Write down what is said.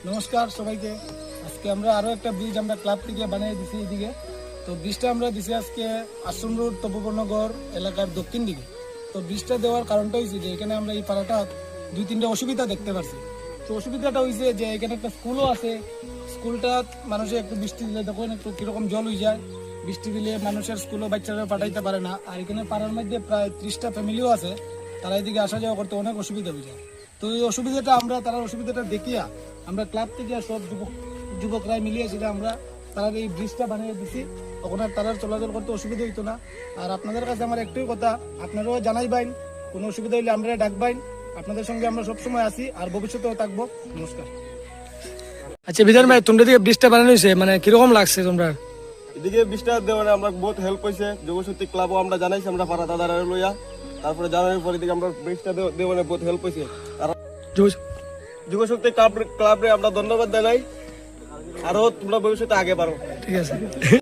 নমস্কার সবাইকে। আজকে আমরা আরো একটা ব্রিজ আমরা ক্লাব থেকে বানিয়ে দিছি এদিকে। তো ব্রিজটা আমরা দিছি আজকে আশ্রম রোড তপবর্ণগর এলাকার দক্ষিণ দিকে। তো ব্রিজটা দেওয়ার কারণটা হয়েছে যে এখানে আমরা এই পাড়াটা 2-3টা অসুবিধা দেখতে পারছি। তো অসুবিধাটা হয়েছে যে এখানে একটা স্কুলও আছে। স্কুলটা মানুষের একটু বৃষ্টি দিলে দেখুন একটু কিরকম জল হয়ে যায়। বৃষ্টি দিলে মানুষের স্কুলও বাচ্চারা পাঠাইতে পারে না। আর এখানে পাড়ার মধ্যে প্রায় 30টা ফ্যামিলিও আছে, তারা এদিকে আসা যাওয়া করতে অনেক অসুবিধা হয়ে যায়। তো এই অসুবিধাটা আমরা তার অসুবিধাটা দেখিয়া আমরা ক্লাব থেকে সব যুবকরা মিলিয়ে সেটা আমরা তারা এই ব্রিজটা বানিয়ে দিছি। তখন আর তারা চলাচল করতে অসুবিধা হইতো না। আর আপনাদের কাছে আমার একটাই কথা, আপনারাও জানাইবেন, কোনো অসুবিধা হইলে আমরা ডাকবেন। আপনাদের সঙ্গে আমরা সবসময় আসি আর ভবিষ্যতেও থাকবো। নমস্কার। আচ্ছা বিধান ভাই, তোমরা দিকে ব্রিজটা বানানো হয়েছে, মানে কিরকম লাগছে তোমরা? এদিকে বৃষ্টি দেওয়ার আমরা বহুত হেল্প হয়েছে। যুবশক্তি ক্লাবও আমরা জানাইছি, আমরা পাড়া দাদারা লইয়া তারপরে জানানোর পরে দিকে আমরা ব্রিজটা দেওয়ার বহুত হেল্প হয়েছে। আর যুবশক্তি ক্লাবরে আমরা ধন্যবাদ জানাই। আরো তোমরা ভবিষ্যতে আগে পারো। ঠিক আছে।